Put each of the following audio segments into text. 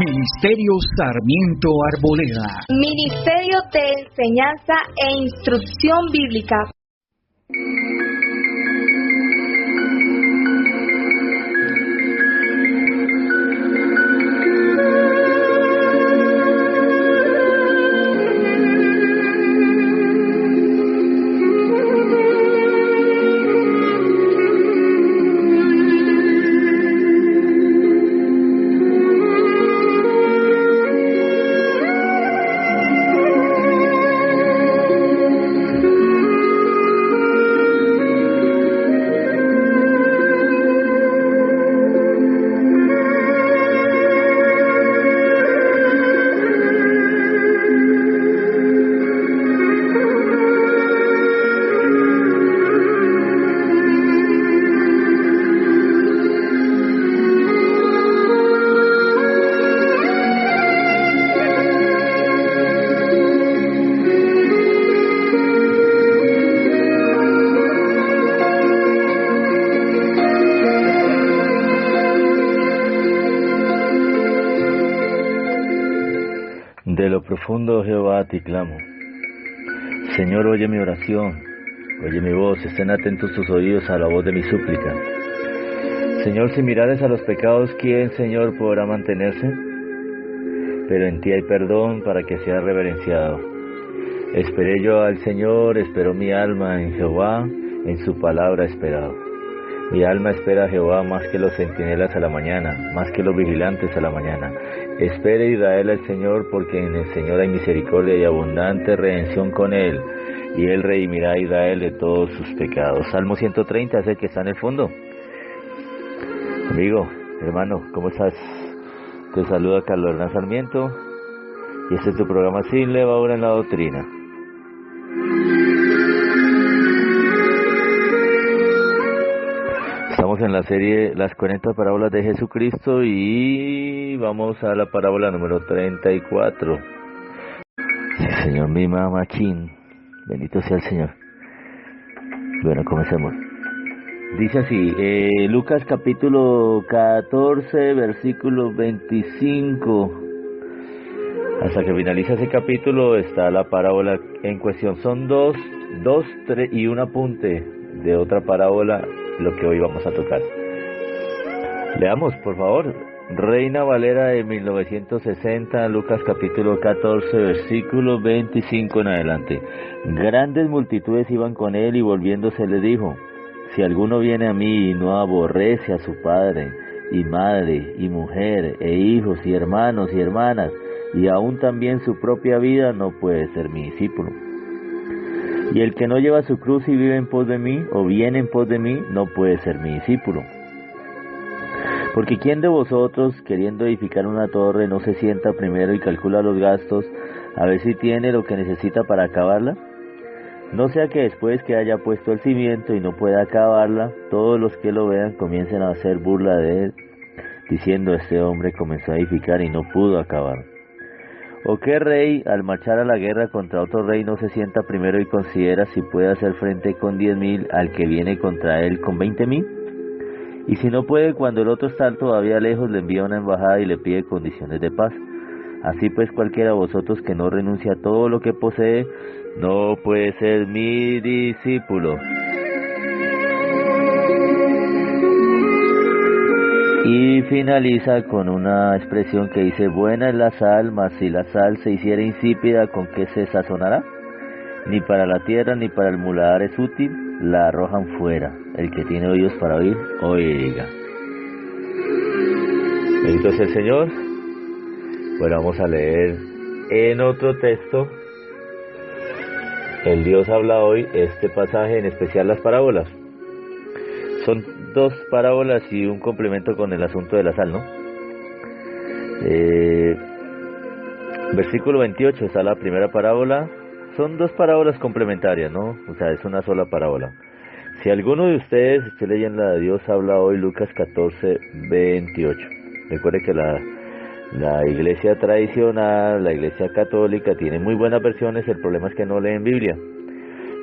Ministerio Sarmiento Arboleda. Ministerio de Enseñanza e Instrucción Bíblica. De lo profundo, Jehová, te clamo. Señor, oye mi oración, oye mi voz, estén atentos tus oídos a la voz de mi súplica. Señor, si mirares a los pecados, ¿quién, Señor, podrá mantenerse? Pero en ti hay perdón para que sea reverenciado. Esperé yo al Señor, esperó mi alma en Jehová, en su palabra esperado. Mi alma espera a Jehová más que los centinelas a la mañana, más que los vigilantes a la mañana. Espere Israel al Señor, porque en el Señor hay misericordia y abundante redención con Él, y Él redimirá a Israel de todos sus pecados. Salmo 130 es el que está en el fondo. Amigo, hermano, ¿cómo estás? Te saluda Carlos Hernán Sarmiento, y este es tu programa Sin Levadura en la Doctrina. Estamos en la serie Las 40 parábolas de Jesucristo y vamos a la parábola número 34. Sí, Señor, mi mamachín. Bendito sea el Señor. Bueno, comencemos. Dice así, Lucas capítulo 14, versículo 25. Hasta que finaliza ese capítulo está la parábola en cuestión. Son dos, tres y un apunte de otra parábola, lo que hoy vamos a tocar. Leamos, por favor. Reina Valera de 1960, Lucas capítulo 14, versículo 25 en adelante. Grandes multitudes iban con él y volviéndose le dijo: si alguno viene a mí y no aborrece a su padre y madre y mujer e hijos y hermanos y hermanas y aún también su propia vida, no puede ser mi discípulo. Y el que no lleva su cruz y vive en pos de mí, o viene en pos de mí, no puede ser mi discípulo. Porque ¿quién de vosotros, queriendo edificar una torre, no se sienta primero y calcula los gastos, a ver si tiene lo que necesita para acabarla? No sea que después que haya puesto el cimiento y no pueda acabarla, todos los que lo vean comiencen a hacer burla de él, diciendo: este hombre comenzó a edificar y no pudo acabar. ¿O qué rey, al marchar a la guerra contra otro rey, no se sienta primero y considera si puede hacer frente con 10,000 al que viene contra él con 20,000? Y si no puede, cuando el otro está todavía lejos, le envía una embajada y le pide condiciones de paz. Así pues, cualquiera de vosotros que no renuncia a todo lo que posee, no puede ser mi discípulo. Y finaliza con una expresión que dice: buena es la sal, mas si la sal se hiciera insípida, ¿con qué se sazonará? Ni para la tierra ni para el muladar es útil, la arrojan fuera. El que tiene oídos para oír, oiga. Bendito sea el Señor. Bueno, vamos a leer en otro texto. El Dios habla hoy, este pasaje, en especial las parábolas. Son dos parábolas y un complemento con el asunto de la sal, ¿no? Versículo 28 está la primera parábola. Son dos parábolas complementarias, ¿no? O sea, es una sola parábola. Si alguno de ustedes, estoy leyendo la de Dios habla hoy, Lucas 14, 28. Recuerde que la iglesia tradicional, la iglesia católica, tiene muy buenas versiones, el problema es que no leen Biblia.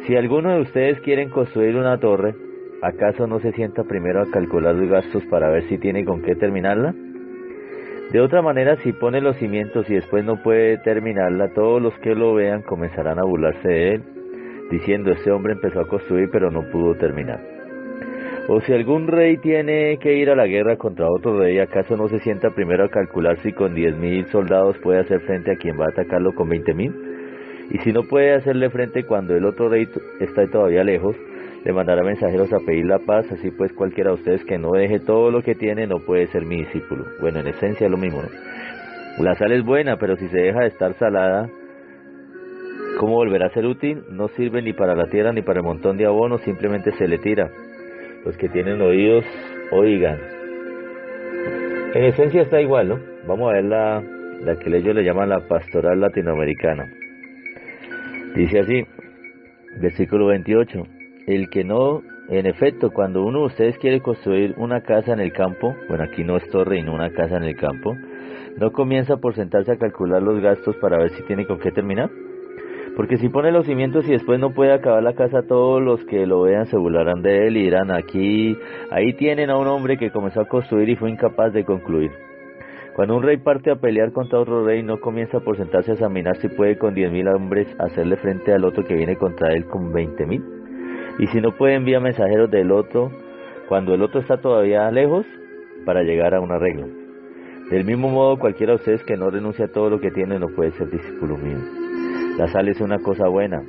Si alguno de ustedes quieren construir una torre, ¿acaso no se sienta primero a calcular los gastos para ver si tiene con qué terminarla? De otra manera, si pone los cimientos y después no puede terminarla, todos los que lo vean comenzarán a burlarse de él, diciendo, este hombre empezó a construir pero no pudo terminar. O si algún rey tiene que ir a la guerra contra otro rey, ¿acaso no se sienta primero a calcular si con 10,000 soldados puede hacer frente a quien va a atacarlo con 20,000? Y si no puede hacerle frente cuando el otro rey está todavía lejos, le mandará mensajeros a pedir la paz. Así pues, cualquiera de ustedes que no deje todo lo que tiene no puede ser mi discípulo. Bueno, en esencia es lo mismo, ¿no? La sal es buena, pero si se deja de estar salada, ¿cómo volverá a ser útil? No sirve ni para la tierra ni para el montón de abono, simplemente se le tira. Los que tienen oídos, oigan. En esencia está igual, ¿no? Vamos a ver la que ellos le llaman la pastoral latinoamericana. Dice así, versículo 28. El que no, en efecto, cuando uno de ustedes quiere construir una casa en el campo, bueno, aquí no es torre y no una casa en el campo, no comienza por sentarse a calcular los gastos para ver si tiene con qué terminar. Porque si pone los cimientos y después no puede acabar la casa, todos los que lo vean se burlarán de él y dirán, ahí tienen a un hombre que comenzó a construir y fue incapaz de concluir. Cuando un rey parte a pelear contra otro rey, no comienza por sentarse a examinar si puede con 10,000 hombres hacerle frente al otro que viene contra él con 20,000. Y si no puede, envía mensajeros del otro cuando el otro está todavía lejos para llegar a un arreglo. Del mismo modo, cualquiera de ustedes que no renuncia a todo lo que tiene no puede ser discípulo mío. La sal es una cosa buena.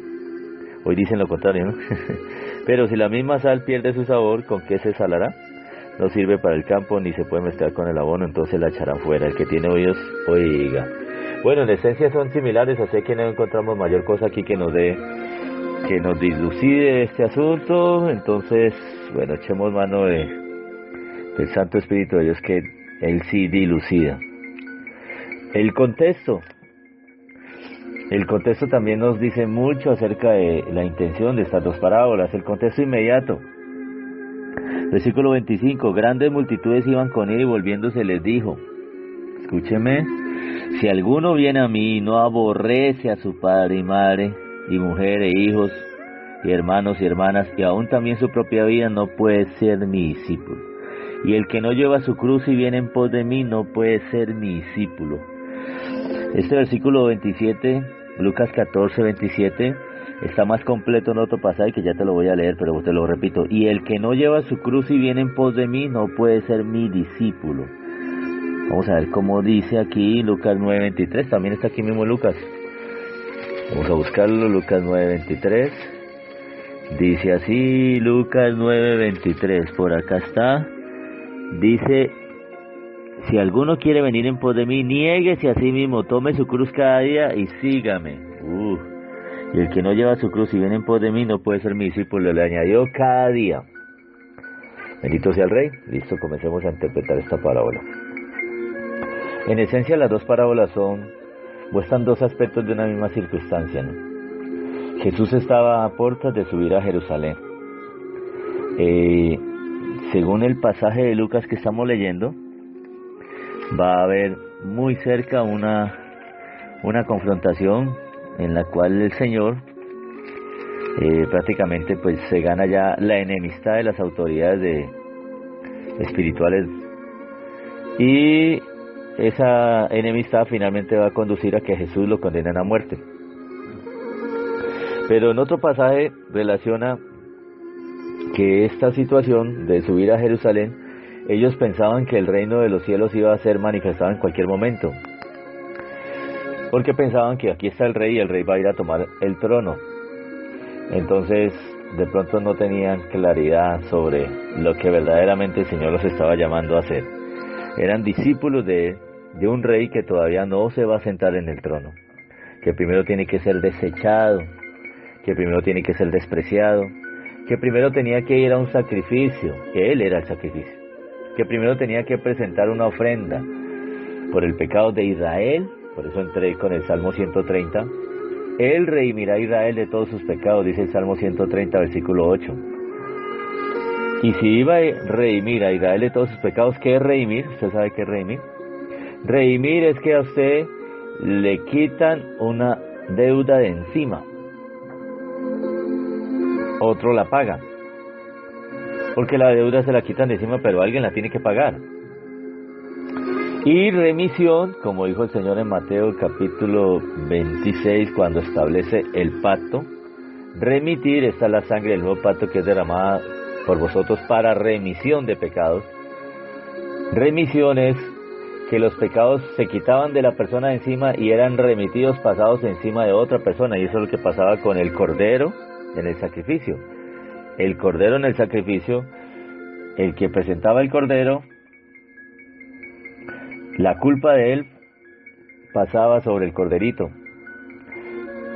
Hoy dicen lo contrario, ¿no? Pero si la misma sal pierde su sabor, ¿con qué se salará? No sirve para el campo ni se puede mezclar con el abono, entonces la echarán fuera. El que tiene oídos, oiga. Bueno, en esencia son similares, así que no encontramos mayor cosa aquí que nos dilucide este asunto. Entonces, bueno, echemos mano del Santo Espíritu de Dios, que Él sí dilucida. El contexto también nos dice mucho acerca de la intención de estas dos parábolas. El contexto inmediato. Versículo 25. Grandes multitudes iban con él y volviéndose les dijo, escúcheme, si alguno viene a mí y no aborrece a su padre y madre, y mujer e hijos, y hermanos y hermanas, y aún también su propia vida, no puede ser mi discípulo. Y el que no lleva su cruz y viene en pos de mí, no puede ser mi discípulo. Este versículo 27, Lucas 14, 27, está más completo en otro pasaje que ya te lo voy a leer, pero te lo repito. Y el que no lleva su cruz y viene en pos de mí, no puede ser mi discípulo. Vamos a ver cómo dice aquí Lucas 9, 23, también está aquí mismo Lucas. Vamos a buscarlo, Lucas 9, 23. Dice así, Lucas 9, 23, por acá está. Dice, si alguno quiere venir en pos de mí, niéguese a sí mismo, tome su cruz cada día y sígame. Y el que no lleva su cruz y viene en pos de mí no puede ser mi discípulo, le añadió cada día. Bendito sea el Rey. Listo, comencemos a interpretar esta parábola. En esencia las dos parábolas muestran dos aspectos de una misma circunstancia, ¿no? Jesús estaba a puertas de subir a Jerusalén. Según el pasaje de Lucas que estamos leyendo, va a haber muy cerca una confrontación en la cual el Señor prácticamente pues se gana ya la enemistad de las autoridades espirituales, y esa enemistad finalmente va a conducir a que Jesús lo condenen a muerte. Pero en otro pasaje relaciona que esta situación de subir a Jerusalén, ellos pensaban que el reino de los cielos iba a ser manifestado en cualquier momento, porque pensaban que aquí está el rey y el rey va a ir a tomar el trono. Entonces de pronto no tenían claridad sobre lo que verdaderamente el Señor los estaba llamando a hacer. Eran discípulos de un rey que todavía no se va a sentar en el trono, que primero tiene que ser desechado, que primero tiene que ser despreciado, que primero tenía que ir a un sacrificio, que Él era el sacrificio, que primero tenía que presentar una ofrenda por el pecado de Israel. Por eso entré con el Salmo 130. Él redimirá a Israel de todos sus pecados, dice el Salmo 130, versículo 8. Y si iba a redimir a Israel de todos sus pecados, ¿qué es redimir? ¿Usted sabe qué es redimir? Redimir es que a usted le quitan una deuda de encima. Otro la paga. Porque la deuda se la quitan de encima, pero alguien la tiene que pagar. Y remisión, como dijo el Señor en Mateo capítulo 26, cuando establece el pacto. Remitir, esta es la sangre del nuevo pacto que es derramada por vosotros para remisión de pecados. Remisión es que los pecados se quitaban de la persona de encima y eran remitidos, pasados encima de otra persona. Y eso es lo que pasaba con el cordero en el sacrificio. El cordero en el sacrificio, el que presentaba el cordero, la culpa de él pasaba sobre el corderito.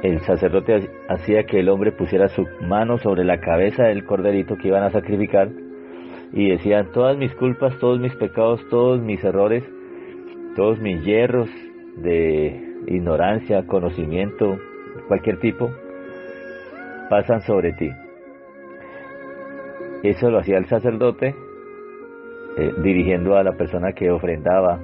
El sacerdote hacía que el hombre pusiera su mano sobre la cabeza del corderito que iban a sacrificar y decían: todas mis culpas, todos mis pecados, todos mis errores, todos mis yerros de ignorancia, conocimiento, cualquier tipo, pasan sobre ti. Eso lo hacía el sacerdote dirigiendo a la persona que ofrendaba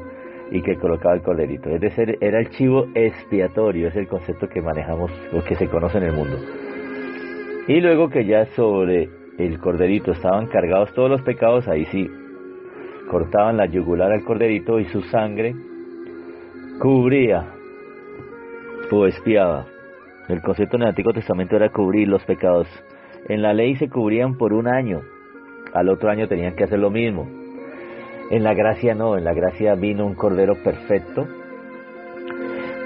y que colocaba el corderito. Es decir, era el chivo expiatorio, es el concepto que manejamos o que se conoce en el mundo. Y luego que ya sobre el corderito estaban cargados todos los pecados, ahí sí cortaban la yugular al corderito y su sangre cubría o expiaba. El concepto en el Antiguo Testamento era cubrir los pecados. En la ley se cubrían por un año, al otro año tenían que hacer lo mismo. En la gracia no, en la gracia vino un cordero perfecto,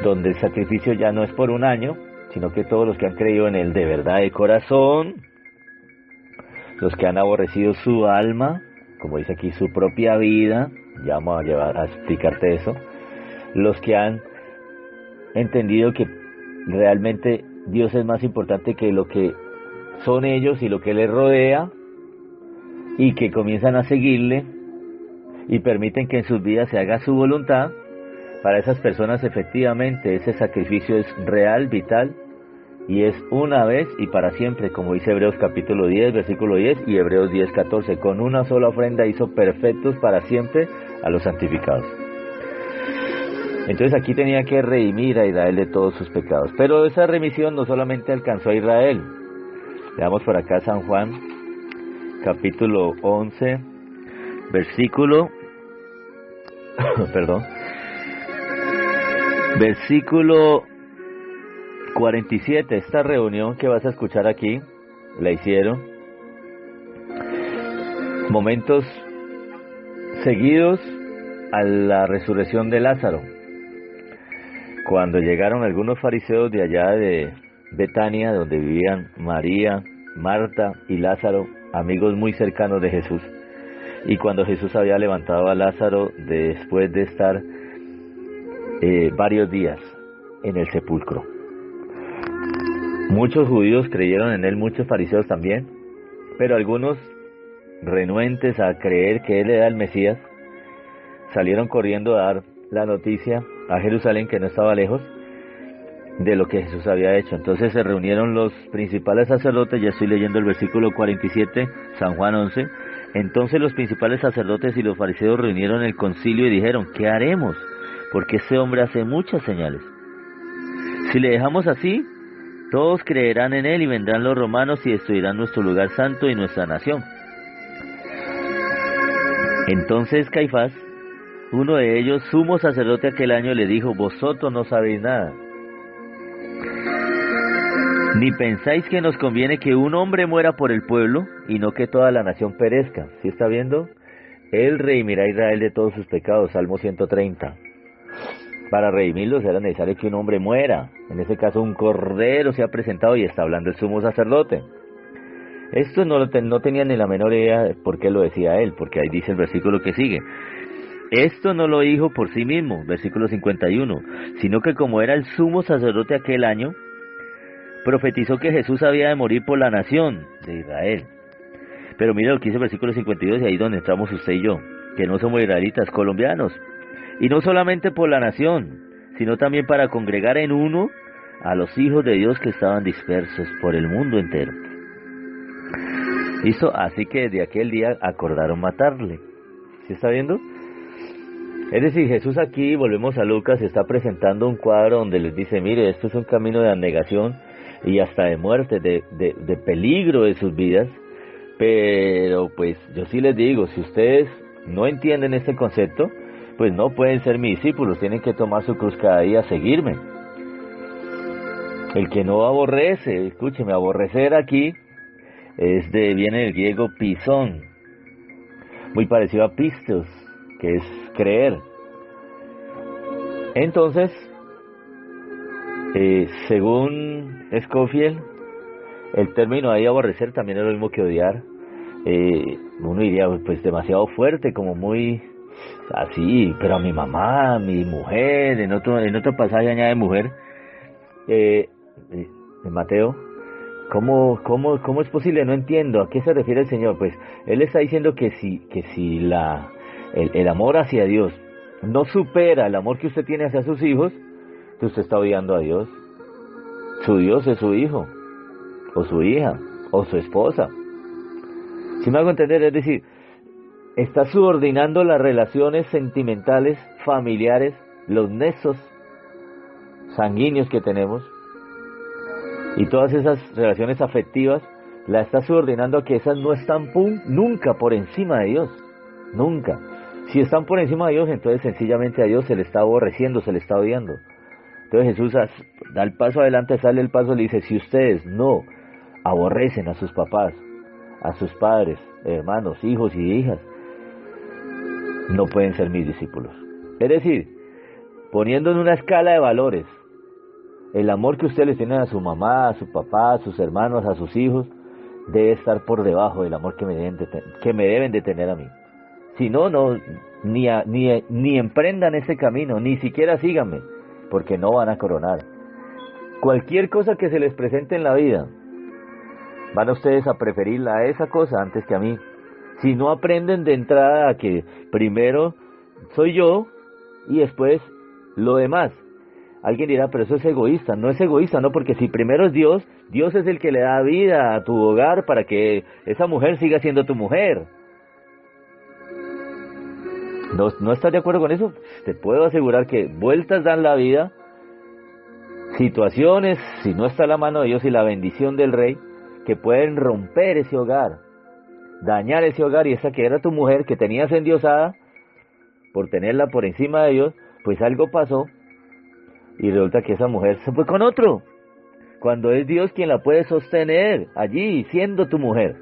donde el sacrificio ya no es por un año, sino que todos los que han creído en él de verdad de corazón, los que han aborrecido su alma, como dice aquí, su propia vida, ya vamos a explicarte eso, los que han entendido que realmente Dios es más importante que lo que son ellos y lo que les rodea, y que comienzan a seguirle y permiten que en sus vidas se haga su voluntad. Para esas personas efectivamente ese sacrificio es real, vital, y es una vez y para siempre, como dice Hebreos capítulo 10, versículo 10 y Hebreos 10, 14. Con una sola ofrenda hizo perfectos para siempre a los santificados. Entonces aquí tenía que redimir a Israel de todos sus pecados. Pero esa remisión no solamente alcanzó a Israel. Veamos por acá San Juan capítulo 11, versículo versículo 47. Esta reunión que vas a escuchar aquí la hicieron momentos seguidos a la resurrección de Lázaro, cuando llegaron algunos fariseos de allá de Betania, donde vivían María, Marta y Lázaro, amigos muy cercanos de Jesús. Y cuando Jesús había levantado a Lázaro después de estar varios días en el sepulcro. Muchos judíos creyeron en él, muchos fariseos también, pero algunos, renuentes a creer que él era el Mesías, salieron corriendo a dar la noticia a Jerusalén, que no estaba lejos, de lo que Jesús había hecho. Entonces se reunieron los principales sacerdotes, ya estoy leyendo el versículo 47, San Juan 11. Entonces los principales sacerdotes y los fariseos reunieron el concilio y dijeron: ¿qué haremos? Porque este hombre hace muchas señales. Si le dejamos así, todos creerán en él y vendrán los romanos y destruirán nuestro lugar santo y nuestra nación. Entonces Caifás, uno de ellos, sumo sacerdote aquel año, le dijo: vosotros no sabéis nada, ni pensáis que nos conviene que un hombre muera por el pueblo y no que toda la nación perezca. ¿Sí está viendo? Él redimirá a Israel de todos sus pecados, Salmo 130. Para redimirlos era necesario que un hombre muera. En este caso un cordero se ha presentado y está hablando el sumo sacerdote. Esto no tenía ni la menor idea de por qué lo decía él, porque ahí dice el versículo que sigue: esto no lo dijo por sí mismo, versículo 51, sino que como era el sumo sacerdote aquel año, profetizó que Jesús había de morir por la nación de Israel. Pero mira lo que dice el versículo 52, y ahí donde entramos usted y yo, que no somos israelitas, colombianos, y no solamente por la nación, sino también para congregar en uno a los hijos de Dios que estaban dispersos por el mundo entero. ¿Listo? Así que desde aquel día acordaron matarle. ¿Sí está viendo? Es decir, Jesús aquí, volvemos a Lucas, está presentando un cuadro donde les dice: mire, esto es un camino de abnegación y hasta de muerte, de peligro de sus vidas. Pero pues yo sí les digo, si ustedes no entienden este concepto, pues no pueden ser mis discípulos, tienen que tomar su cruz cada día, seguirme. El que no aborrece, escúcheme, aborrecer aquí viene del griego pisón, muy parecido a pistos, que es creer. Entonces, según Scofield, el término ahí aborrecer también es lo mismo que odiar. Uno diría, pues demasiado fuerte, como muy así, pero a mi mamá, a mi mujer, en otro pasaje añade mujer, en Mateo. ¿Cómo es posible? No entiendo. ¿A qué se refiere el Señor? Pues Él está diciendo que si el amor hacia Dios no supera el amor que usted tiene hacia sus hijos, que usted está odiando a Dios. Su Dios es su hijo, o su hija, o su esposa. Si me hago entender, es decir, está subordinando las relaciones sentimentales, familiares, los nexos sanguíneos que tenemos, y todas esas relaciones afectivas, la está subordinando a que esas no están nunca por encima de Dios. Nunca. Si están por encima de Dios, entonces sencillamente a Dios se le está aborreciendo, se le está odiando. Entonces Jesús da el paso adelante, sale el paso y le dice, si ustedes no aborrecen a sus papás, a sus padres, hermanos, hijos y hijas, no pueden ser mis discípulos. Es decir, poniendo en una escala de valores, el amor que ustedes les tienen a su mamá, a su papá, a sus hermanos, a sus hijos, debe estar por debajo del amor que me deben de tener a mí. Si no, ni emprendan ese camino, ni siquiera síganme, porque no van a coronar. Cualquier cosa que se les presente en la vida, van a ustedes a preferirla a esa cosa antes que a mí. Si no aprenden de entrada a que primero soy yo y después lo demás. Alguien dirá, pero eso es egoísta. No es egoísta, no, porque si primero es Dios, Dios es el que le da vida a tu hogar para que esa mujer siga siendo tu mujer. ¿No estás de acuerdo con eso? Te puedo asegurar que vueltas dan la vida, situaciones, si no está la mano de Dios y la bendición del Rey, que pueden romper ese hogar, dañar ese hogar, y esa que era tu mujer, que tenías endiosada, por tenerla por encima de Dios, pues algo pasó, y resulta que esa mujer se fue con otro, cuando es Dios quien la puede sostener allí, siendo tu mujer.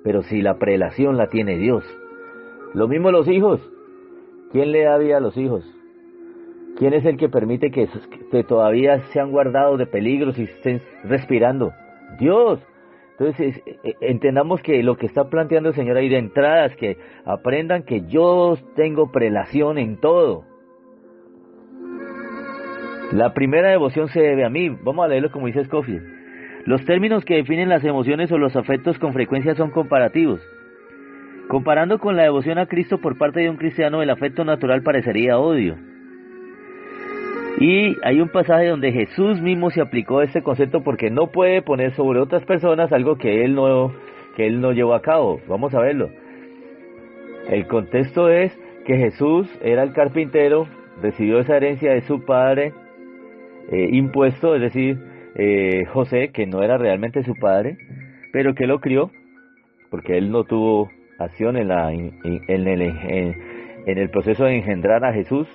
Pero si la prelación la tiene Dios. Lo mismo los hijos. ¿Quién le da vida a los hijos? ¿Quién es el que permite que todavía sean guardados de peligros y estén respirando? Dios. Entonces, entendamos que lo que está planteando el Señor ahí de entrada es que aprendan que yo tengo prelación en todo. La primera devoción se debe a mí. Vamos a leerlo como dice Scofield. Los términos que definen las emociones o los afectos con frecuencia son comparativos. Comparando con la devoción a Cristo por parte de un cristiano, el afecto natural parecería odio. Y hay un pasaje donde Jesús mismo se aplicó este concepto porque no puede poner sobre otras personas algo que él no llevó a cabo. Vamos a verlo. El contexto es que Jesús era el carpintero, recibió esa herencia de su padre impuesto, es decir, José, que no era realmente su padre, pero que lo crió, porque él no tuvo acción en el proceso de engendrar a Jesús.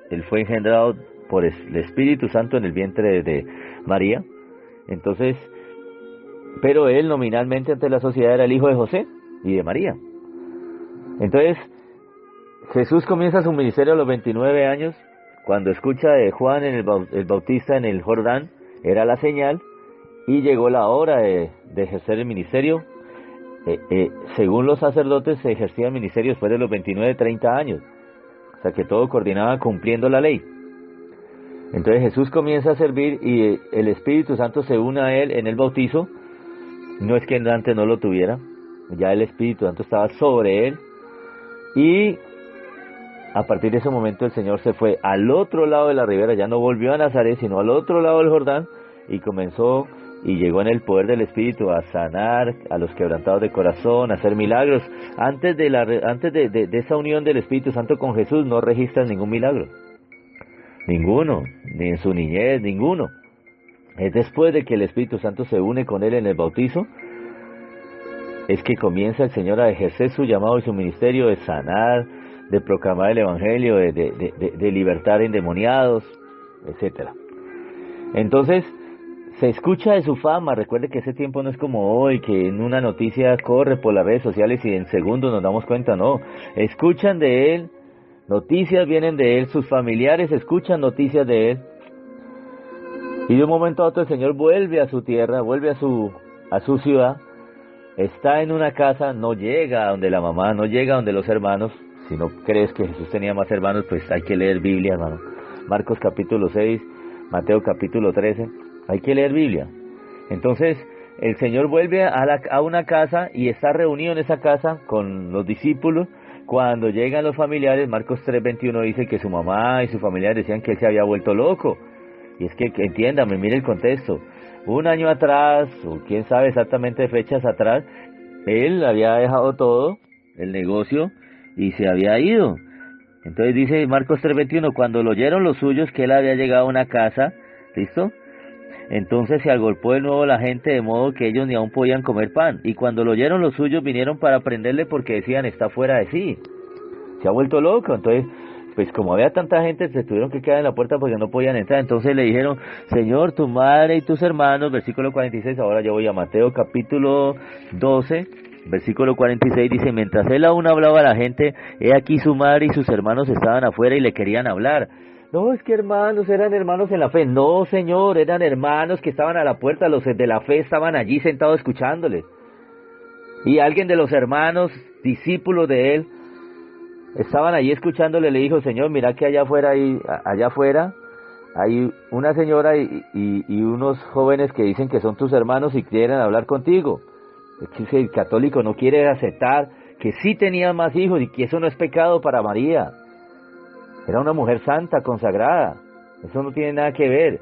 Él fue engendrado por el Espíritu Santo en el vientre de María. Entonces, pero él nominalmente ante la sociedad era el hijo de José y de María. Entonces, Jesús comienza su ministerio a los 29 años, cuando escucha de Juan el Bautista en el Jordán, era la señal, y llegó la hora de ejercer el ministerio. Según los sacerdotes, se ejercía el ministerio después de los 29, 30 años. O sea que todo coordinaba cumpliendo la ley. Entonces Jesús comienza a servir y el Espíritu Santo se une a él en el bautizo. No es que antes no lo tuviera, ya el Espíritu Santo estaba sobre él. Y a partir de ese momento el Señor se fue al otro lado de la ribera, ya no volvió a Nazaret, sino al otro lado del Jordán, y comenzó y llegó en el poder del Espíritu a sanar a los quebrantados de corazón, a hacer milagros. Antes de esa unión del Espíritu Santo con Jesús no registran ningún milagro. Ninguno, ni en su niñez, ninguno. Es después de que el Espíritu Santo se une con él en el bautizo, es que comienza el Señor a ejercer su llamado y su ministerio de sanar, de proclamar el evangelio, de libertar endemoniados, etcétera. Entonces, se escucha de su fama. Recuerde que ese tiempo no es como hoy, que en una noticia corre por las redes sociales y en segundos nos damos cuenta, no. Escuchan de él, noticias vienen de él, sus familiares escuchan noticias de él. Y de un momento a otro el Señor vuelve a su tierra, vuelve a su ciudad, está en una casa, no llega a donde la mamá, no llega a donde los hermanos. Si no crees que Jesús tenía más hermanos, pues hay que leer Biblia, hermano. Marcos capítulo 6, Mateo capítulo 13. Hay que leer Biblia. Entonces, el Señor vuelve a una casa y está reunido en esa casa con los discípulos. Cuando llegan los familiares, Marcos 3:21 dice que su mamá y sus familiares decían que él se había vuelto loco. Y es que entiéndame, mire el contexto. Un año atrás, o quién sabe exactamente fechas atrás, él había dejado todo, el negocio, y se había ido. Entonces dice Marcos 3:21, cuando lo oyeron los suyos que él había llegado a una casa, ¿listo? Entonces se agolpó de nuevo la gente de modo que ellos ni aún podían comer pan. Y cuando lo oyeron los suyos vinieron para prenderle porque decían, está fuera de sí. Se ha vuelto loco. Entonces, pues como había tanta gente, se tuvieron que quedar en la puerta porque no podían entrar. Entonces le dijeron, Señor, tu madre y tus hermanos, versículo 46, ahora yo voy a Mateo capítulo 12, versículo 46, dice, mientras él aún hablaba a la gente, he aquí su madre y sus hermanos estaban afuera y le querían hablar. No, es que hermanos, eran hermanos en la fe. No, Señor, eran hermanos que estaban a la puerta, los de la fe estaban allí sentados escuchándoles. Y alguien de los hermanos, discípulos de él, estaban allí escuchándole, le dijo, Señor, mira que allá afuera hay una señora y unos jóvenes que dicen que son tus hermanos y quieren hablar contigo. Es que el católico no quiere aceptar que sí tenía más hijos y que eso no es pecado para María. Era una mujer santa, consagrada. Eso no tiene nada que ver.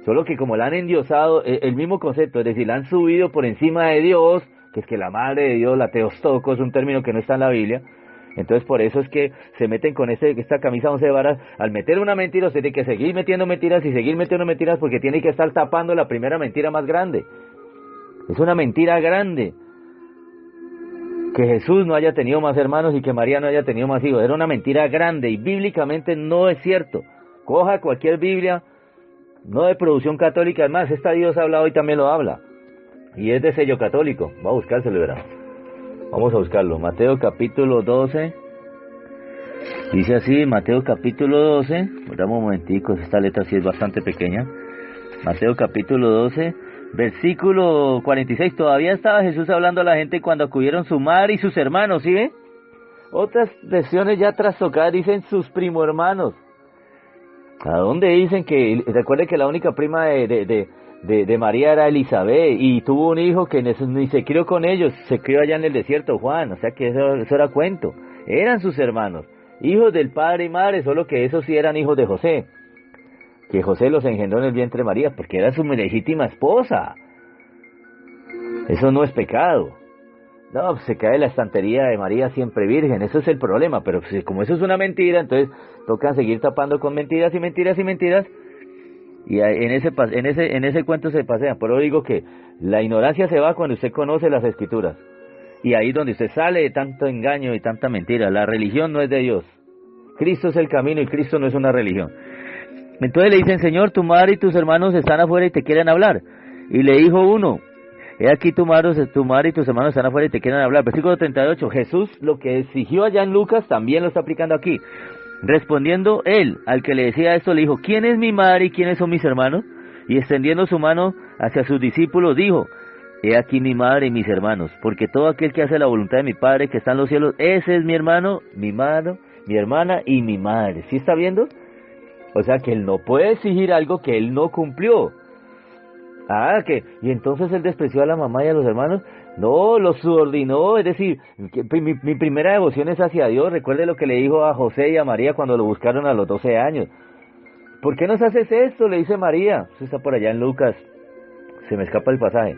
Solo que como la han endiosado, el mismo concepto, es decir, la han subido por encima de Dios, que es que la madre de Dios, la Teostocos, es un término que no está en la Biblia. Entonces por eso es que se meten con esta camisa 11 varas. Al meter una mentira, usted tiene que seguir metiendo mentiras y seguir metiendo mentiras porque tiene que estar tapando la primera mentira más grande. Es una mentira grande que Jesús no haya tenido más hermanos y que María no haya tenido más hijos. Era una mentira grande y bíblicamente no es cierto. Coja cualquier Biblia, no de producción católica, además esta Dios ha hablado y también lo habla. Y es de sello católico. Va a buscárselo, verá. Vamos a buscarlo. Mateo capítulo 12. Dice así, Mateo capítulo 12. Dame un momentico, esta letra sí es bastante pequeña. Mateo capítulo 12. Versículo 46, todavía estaba Jesús hablando a la gente cuando acudieron su madre y sus hermanos, ¿sí ve? Otras versiones ya trastocadas dicen sus primo hermanos. ¿A dónde dicen que, recuerde que la única prima de María era Elizabeth y tuvo un hijo que ni se crió con ellos, se crió allá en el desierto, Juan, o sea que eso era cuento. Eran sus hermanos, hijos del padre y madre, solo que esos sí eran hijos de José. Que José los engendró en el vientre de María, porque era su legítima esposa. Eso no es pecado. No, pues se cae la estantería de María siempre virgen, eso es el problema, pero pues, como eso es una mentira, entonces tocan seguir tapando con mentiras y mentiras y mentiras, y en ese cuento se pasean. Por eso digo que la ignorancia se va cuando usted conoce las escrituras, y ahí donde usted sale de tanto engaño y tanta mentira. La religión no es de Dios, Cristo es el camino y Cristo no es una religión. Entonces le dicen, Señor, tu madre y tus hermanos están afuera y te quieren hablar. Y le dijo uno, he aquí tu madre y tus hermanos están afuera y te quieren hablar. Versículo 38, Jesús lo que exigió allá en Lucas también lo está aplicando aquí. Respondiendo él, al que le decía esto, le dijo, ¿quién es mi madre y quiénes son mis hermanos? Y extendiendo su mano hacia sus discípulos, dijo, he aquí mi madre y mis hermanos, porque todo aquel que hace la voluntad de mi Padre que está en los cielos, ese es mi hermano, mi hermana y mi madre. ¿Sí está viendo? O sea que él no puede exigir algo que él no cumplió. Y entonces él despreció a la mamá y a los hermanos. No, los subordinó, es decir, que mi primera devoción es hacia Dios. Recuerde lo que le dijo a José y a María cuando lo buscaron a los 12 años. ¿Por qué nos haces esto? Le dice María. Eso está por allá en Lucas, se me escapa el pasaje.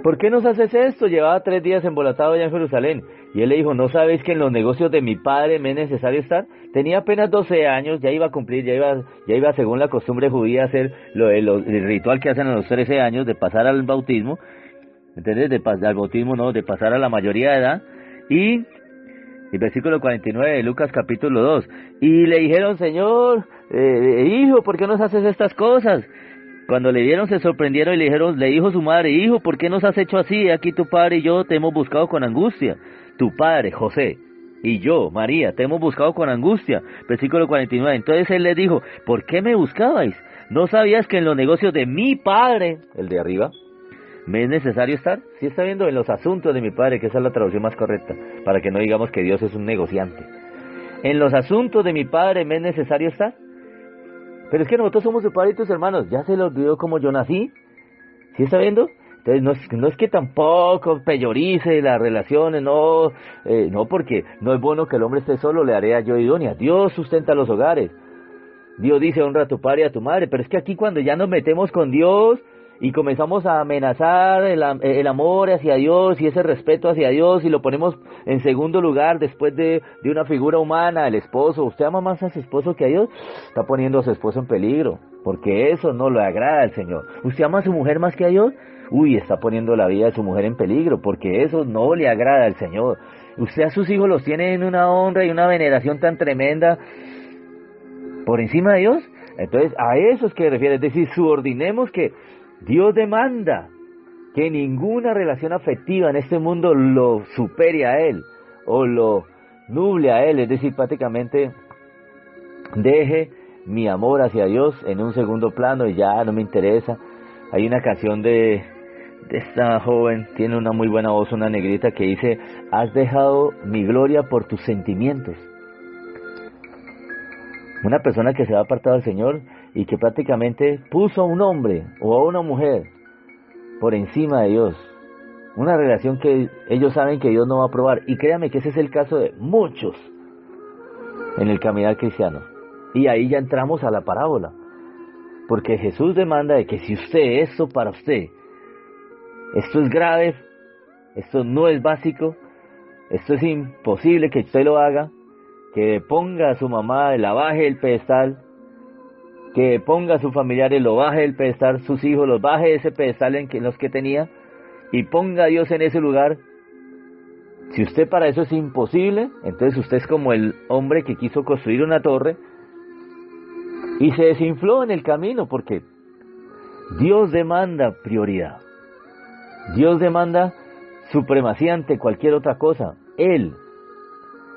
¿Por qué nos haces esto? Llevaba 3 días embolatado allá en Jerusalén. Y él le dijo, ¿no sabéis que en los negocios de mi padre me es necesario estar? Tenía apenas 12 años, ya iba a cumplir, ya iba según la costumbre judía a hacer el ritual que hacen a los 13 años de pasar al bautismo. ¿Entendés? Al bautismo no, de pasar a la mayoría de edad. Y Y versículo 49 de Lucas capítulo 2. Y le dijeron, Señor, hijo, ¿por qué nos haces estas cosas? Cuando le dieron se sorprendieron y le dijo su madre, hijo, ¿por qué nos has hecho así? Aquí tu padre y yo te hemos buscado con angustia. Tu padre, José, y yo, María, te hemos buscado con angustia. Versículo 49. Entonces él les dijo, ¿por qué me buscabais? ¿No sabías que en los negocios de mi padre, el de arriba, me es necesario estar? ¿Sí está viendo? En los asuntos de mi padre, que esa es la traducción más correcta, para que no digamos que Dios es un negociante. En los asuntos de mi padre me es necesario estar. Pero es que nosotros somos su padre y tus hermanos. ¿Ya se le olvidó cómo yo nací? ¿Sí está viendo? Entonces no es que tampoco peyorice las relaciones, no, porque no es bueno que el hombre esté solo, le haré yo idónea. Dios sustenta los hogares. Dios dice, honra a tu padre y a tu madre. Pero es que aquí cuando ya nos metemos con Dios y comenzamos a amenazar el amor hacia Dios y ese respeto hacia Dios y lo ponemos en segundo lugar después de una figura humana, el esposo. Usted ama más a su esposo que a Dios, está poniendo a su esposo en peligro, porque eso no le agrada al Señor. Usted ama a su mujer más que a Dios, está poniendo la vida de su mujer en peligro, porque eso no le agrada al Señor. Usted a sus hijos los tiene en una honra y una veneración tan tremenda por encima de Dios. Entonces a eso es que refiere, es decir, subordinemos que Dios demanda que ninguna relación afectiva en este mundo lo supere a Él o lo nuble a Él, es decir, prácticamente deje mi amor hacia Dios en un segundo plano y ya no me interesa. Hay una canción de esta joven, tiene una muy buena voz, una negrita, que dice, has dejado mi gloria por tus sentimientos. Una persona que se ha apartado del Señor y que prácticamente puso a un hombre o a una mujer por encima de Dios. Una relación que ellos saben que Dios no va a aprobar. Y créanme que ese es el caso de muchos en el caminar cristiano. Y ahí ya entramos a la parábola. Porque Jesús demanda de que si esto para usted, esto es grave, esto no es básico, esto es imposible que usted lo haga, que ponga a su mamá, la baje del pedestal, que ponga a sus familiares, lo baje del pedestal, sus hijos los baje de ese pedestal en los que tenía, y ponga a Dios en ese lugar. Si usted para eso es imposible, entonces usted es como el hombre que quiso construir una torre y se desinfló en el camino, porque Dios demanda prioridad. Dios demanda supremacía ante cualquier otra cosa. Él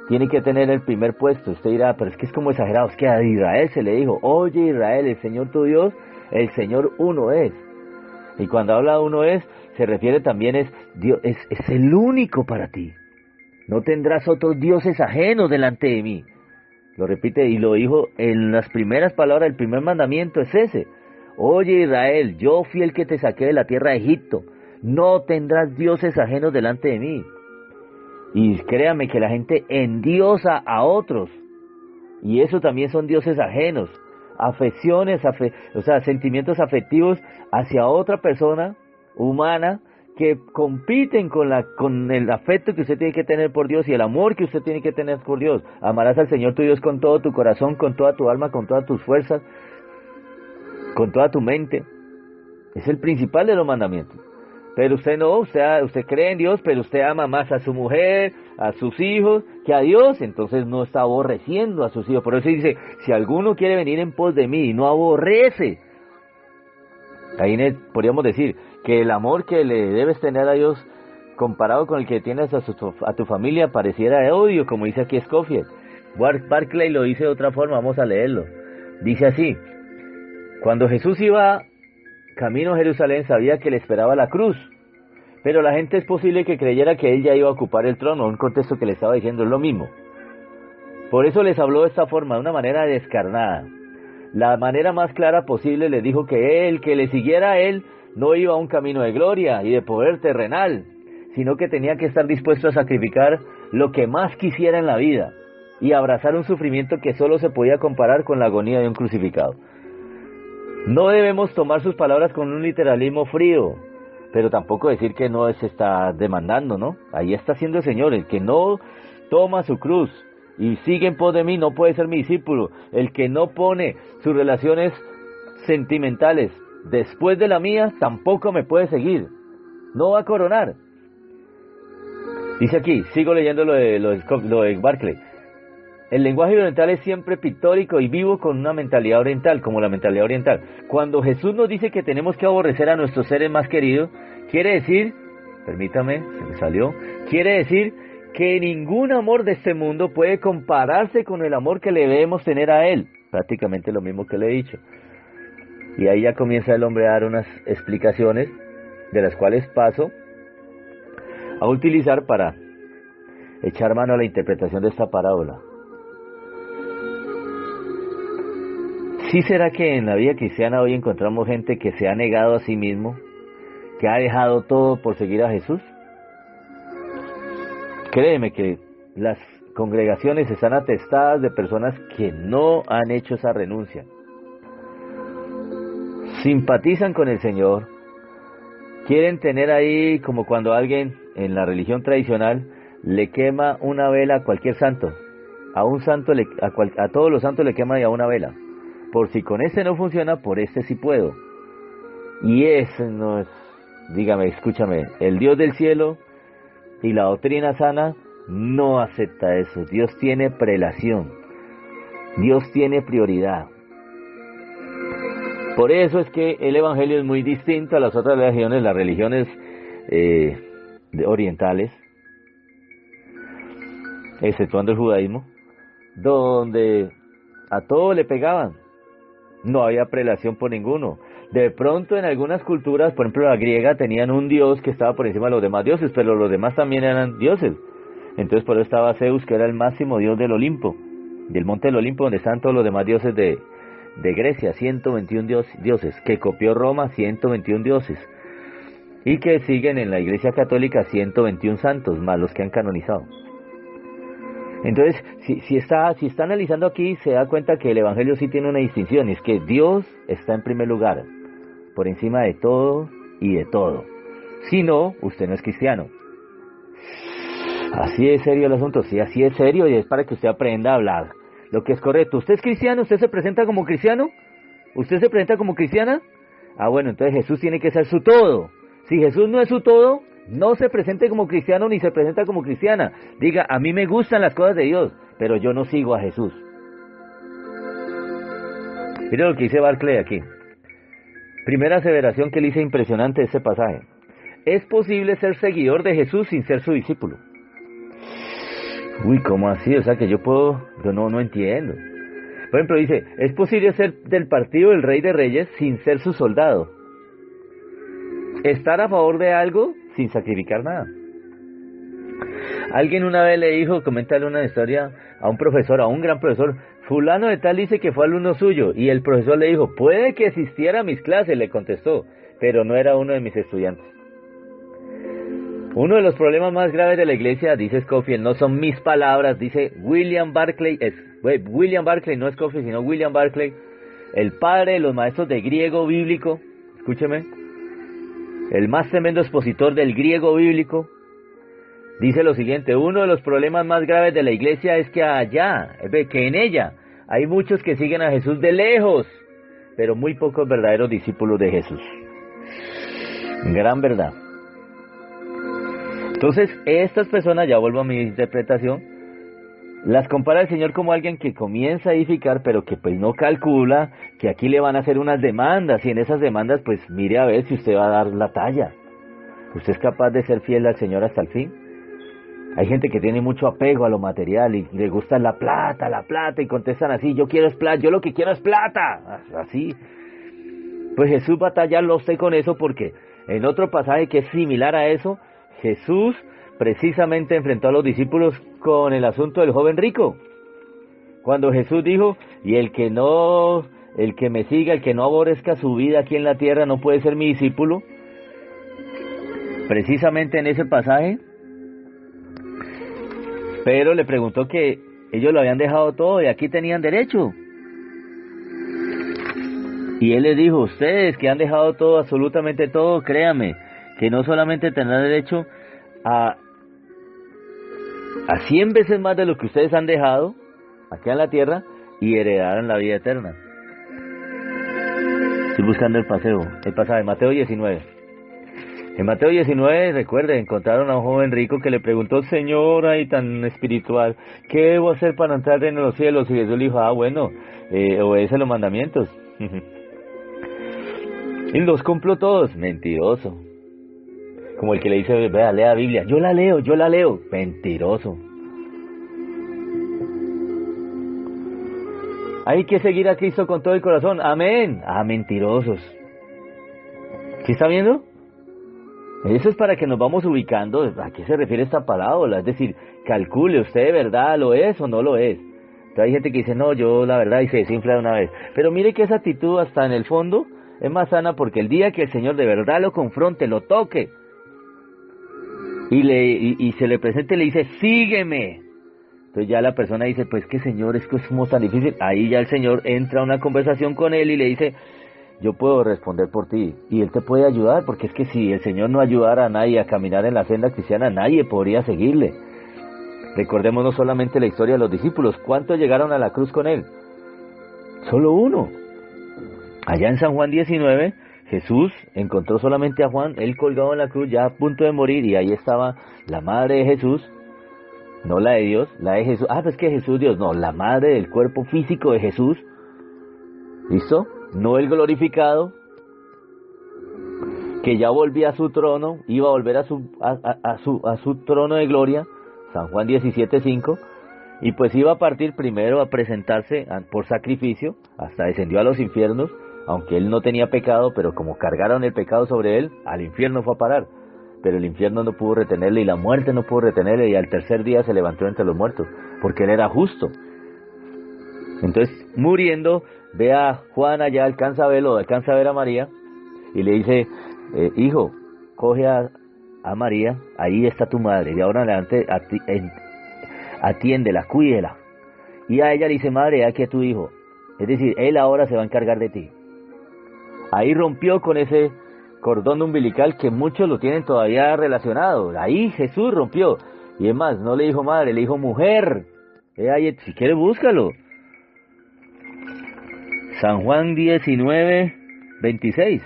tiene que tener el primer puesto. Usted dirá, pero es que es como exagerado. Es que a Israel se le dijo, oye Israel, el Señor tu Dios, el Señor uno es. Y cuando habla de uno es, se refiere también Dios, es el único para ti. No tendrás otros dioses ajenos delante de mí. Lo repite y lo dijo en las primeras palabras del primer mandamiento, es ese. Oye Israel, yo fui el que te saqué de la tierra de Egipto. No tendrás dioses ajenos delante de mí. Y créame que la gente endiosa a otros. Y eso también son dioses ajenos. Afecciones, sentimientos afectivos hacia otra persona humana que compiten con el afecto que usted tiene que tener por Dios y el amor que usted tiene que tener por Dios. Amarás al Señor tu Dios con todo tu corazón, con toda tu alma, con todas tus fuerzas, con toda tu mente. Es el principal de los mandamientos. Pero usted no, usted cree en Dios, pero usted ama más a su mujer, a sus hijos, que a Dios, entonces no está aborreciendo a sus hijos. Por eso dice, si alguno quiere venir en pos de mí y no aborrece, ahí podríamos decir que el amor que le debes tener a Dios comparado con el que tienes a tu familia pareciera de odio, como dice aquí Scofield. Barclay lo dice de otra forma, vamos a leerlo. Dice así, cuando Jesús iba camino a Jerusalén sabía que le esperaba la cruz, pero la gente es posible que creyera que él ya iba a ocupar el trono, un contexto que le estaba diciendo es lo mismo. Por eso les habló de esta forma, de una manera descarnada. La manera más clara posible les dijo que el que le siguiera a él no iba a un camino de gloria y de poder terrenal, sino que tenía que estar dispuesto a sacrificar lo que más quisiera en la vida y abrazar un sufrimiento que solo se podía comparar con la agonía de un crucificado. No debemos tomar sus palabras con un literalismo frío, pero tampoco decir que no se está demandando, ¿no? Ahí está siendo el Señor, el que no toma su cruz y sigue en pos de mí no puede ser mi discípulo. El que no pone sus relaciones sentimentales después de la mía tampoco me puede seguir, no va a coronar. Dice aquí, sigo leyendo lo de Barclay. El lenguaje oriental es siempre pictórico y vivo con una mentalidad oriental, como la mentalidad oriental. Cuando Jesús nos dice que tenemos que aborrecer a nuestros seres más queridos, quiere decir, permítame, se me salió, quiere decir que ningún amor de este mundo puede compararse con el amor que le debemos tener a Él. Prácticamente lo mismo que le he dicho. Y ahí ya comienza el hombre a dar unas explicaciones, de las cuales paso a utilizar para echar mano a la interpretación de esta parábola. ¿Sí será que en la vida cristiana hoy encontramos gente que se ha negado a sí mismo, que ha dejado todo por seguir a Jesús? Créeme que las congregaciones están atestadas de personas que no han hecho esa renuncia. Simpatizan con el Señor, quieren tener ahí como cuando alguien en la religión tradicional le quema una vela a cualquier santo. A un santo, a todos los santos le quema ya una vela. Por si con este no funciona, por este sí puedo. Y ese no es, dígame, escúchame, el Dios del cielo y la doctrina sana no acepta eso. Dios tiene prelación. Dios tiene prioridad. Por eso es que el evangelio es muy distinto a las otras religiones, las religiones orientales, exceptuando el judaísmo, donde a todo le pegaban. No había prelación por ninguno. De pronto en algunas culturas, por ejemplo la griega, tenían un dios que estaba por encima de los demás dioses, pero los demás también eran dioses. Entonces por eso estaba Zeus, que era el máximo dios del Olimpo, del monte del Olimpo, donde están todos los demás dioses de Grecia, 121 dioses, que copió Roma, 121 dioses, y que siguen en la Iglesia Católica 121 santos, más los que han canonizado. Entonces, si está analizando aquí, se da cuenta que el Evangelio sí tiene una distinción, y es que Dios está en primer lugar, por encima de todo y de todo. Si no, usted no es cristiano. Así es serio el asunto, sí, así es serio, y es para que usted aprenda a hablar lo que es correcto. ¿Usted es cristiano? ¿Usted se presenta como cristiano? ¿Usted se presenta como cristiana? Ah, bueno, entonces Jesús tiene que ser su todo. Si Jesús no es su todo, no se presente como cristiano ni se presenta como cristiana. Diga, a mí me gustan las cosas de Dios, pero yo no sigo a Jesús. Mire lo que dice Barclay aquí. Primera aseveración que le hice impresionante de este pasaje. Es posible ser seguidor de Jesús sin ser su discípulo. Uy, ¿cómo así? O sea que yo no entiendo. Por ejemplo, dice, es posible ser del partido del Rey de Reyes sin ser su soldado. Estar a favor de algo sin sacrificar nada. Alguien una vez le dijo, coméntale una historia a un profesor, a un gran profesor, fulano de tal dice que fue alumno suyo, y el profesor le dijo, puede que asistiera a mis clases, le contestó, pero no era uno de mis estudiantes. Uno de los problemas más graves de la iglesia, dice Scofield, no son mis palabras, dice William Barclay, no es Scofield, sino William Barclay, el padre de los maestros de griego bíblico, escúcheme, el más tremendo expositor del griego bíblico, dice lo siguiente, uno de los problemas más graves de la iglesia es que en ella, hay muchos que siguen a Jesús de lejos, pero muy pocos verdaderos discípulos de Jesús. Gran verdad. Entonces, estas personas, ya vuelvo a mi interpretación, las compara el Señor como alguien que comienza a edificar, pero que pues no calcula que aquí le van a hacer unas demandas, y en esas demandas pues mire a ver si usted va a dar la talla. ¿Usted es capaz de ser fiel al Señor hasta el fin? Hay gente que tiene mucho apego a lo material y le gusta la plata, y contestan así, yo lo que quiero es plata, así. Pues Jesús va a tallarlo a usted con eso, porque en otro pasaje que es similar a eso, Jesús precisamente enfrentó a los discípulos con el asunto del joven rico. Cuando Jesús dijo, y el que me siga, el que no aborrezca su vida aquí en la tierra no puede ser mi discípulo. Precisamente en ese pasaje, Pedro le preguntó que ellos lo habían dejado todo y aquí tenían derecho. Y él les dijo, ustedes que han dejado todo, absolutamente todo, créanme, que no solamente tendrán derecho a 100 veces más de lo que ustedes han dejado aquí en la tierra y heredarán la vida eterna. Estoy buscando el pasaje, Mateo 19. En Mateo 19, recuerden, encontraron a un joven rico que le preguntó, Señor, ahí tan espiritual, ¿qué debo hacer para entrar en los cielos? Y Jesús le dijo, bueno, obedece los mandamientos. Y los cumplo todos. Mentiroso. Como el que le dice, vea, lea la Biblia. Yo la leo. Mentiroso. Hay que seguir a Cristo con todo el corazón. Amén. Mentirosos. ¿Sí está viendo? Eso es para que nos vamos ubicando. ¿A qué se refiere esta parábola? Es decir, calcule usted de verdad, ¿lo es o no lo es? Entonces hay gente que dice, no, yo la verdad, y se desinfla de una vez. Pero mire que esa actitud hasta en el fondo es más sana, porque el día que el Señor de verdad lo confronte, lo toque, y se le presente, le dice, sígueme. Entonces ya la persona dice, pues que Señor, es que es como tan difícil. Ahí ya el Señor entra a una conversación con él y le dice, yo puedo responder por ti, y él te puede ayudar, porque es que si el Señor no ayudara a nadie a caminar en la senda cristiana, nadie podría seguirle. Recordemos no solamente la historia de los discípulos, ¿cuántos llegaron a la cruz con él? Solo uno. Allá en San Juan 19, Jesús encontró solamente a Juan, él colgado en la cruz, ya a punto de morir, y ahí estaba la madre de Jesús, no la de Dios, la de Jesús. Pues que Jesús Dios, no, la madre del cuerpo físico de Jesús. ¿Listo? No el glorificado, que ya volvía a su trono, iba a volver a su trono de gloria, San Juan 17:5, y pues iba a partir primero a presentarse por sacrificio, hasta descendió a los infiernos, aunque él no tenía pecado, pero como cargaron el pecado sobre él, al infierno fue a parar. Pero el infierno no pudo retenerle y la muerte no pudo retenerle, y al tercer día se levantó entre los muertos, porque él era justo. Entonces, muriendo, ve a Juan allá, alcanza a ver a María, y le dice, hijo, coge a María, ahí está tu madre, de ahora en adelante atiéndela, cuídela. Y a ella le dice, madre, aquí a tu hijo. Es decir, él ahora se va a encargar de ti. Ahí rompió con ese cordón umbilical que muchos lo tienen todavía relacionado. Ahí Jesús rompió. Y es más, no le dijo madre, le dijo mujer. Ahí, si quieres, búscalo. San Juan 19:26.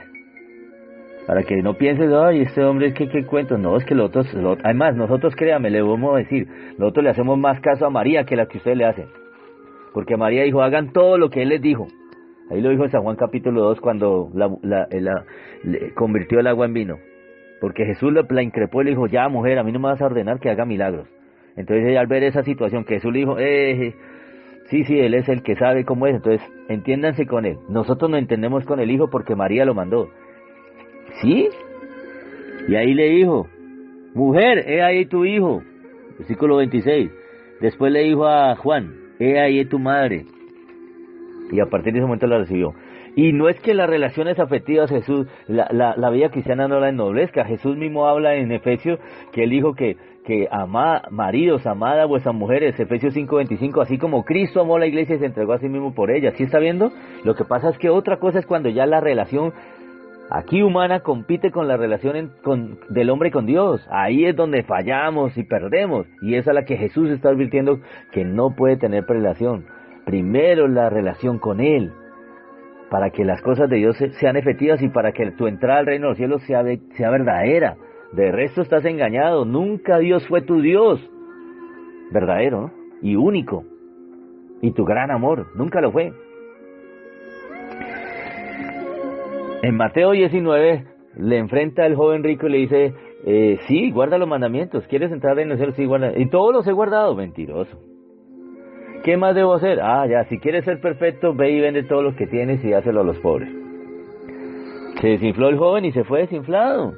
Para que no pienses, ay, este hombre, ¿qué cuentos? No, es que además, nosotros, créame, le vamos a decir, nosotros le hacemos más caso a María que la que ustedes le hacen. Porque María dijo, hagan todo lo que él les dijo. Ahí lo dijo en San Juan capítulo 2, cuando le convirtió el agua en vino. Porque Jesús la increpó y le dijo, ya mujer, a mí no me vas a ordenar que haga milagros. Entonces ella, al ver esa situación que Jesús le dijo, sí, él es el que sabe cómo es. Entonces entiéndanse con él. Nosotros no entendemos con el hijo porque María lo mandó. ¿Sí? Y ahí le dijo, mujer, ahí tu hijo. Versículo 26. Después le dijo a Juan, ahí tu madre. Y a partir de ese momento la recibió. Y no es que las relaciones afectivas, Jesús, la vida cristiana no la ennoblezca. Jesús mismo habla en Efesios que él dijo que maridos, amad a vuestras mujeres, Efesios 5:25, así como Cristo amó a la iglesia y se entregó a sí mismo por ella. ¿Sí está viendo? Lo que pasa es que otra cosa es cuando ya la relación aquí humana compite con la relación del hombre con Dios. Ahí es donde fallamos y perdemos. Y esa es la que Jesús está advirtiendo que no puede tener relación. Primero la relación con Él, para que las cosas de Dios sean efectivas y para que tu entrada al reino de los cielos sea verdadera. De resto estás engañado. Nunca Dios fue tu Dios verdadero, ¿no? Y único. Y tu gran amor. Nunca lo fue. En Mateo 19 le enfrenta el joven rico y le dice, sí, guarda los mandamientos. ¿Quieres entrar en el cielo? Sí, guarda. Y todos los he guardado. Mentiroso. ¿Qué más debo hacer? Si quieres ser perfecto, ve y vende todos los que tienes y hácelo a los pobres. Se desinfló el joven y se fue desinflado.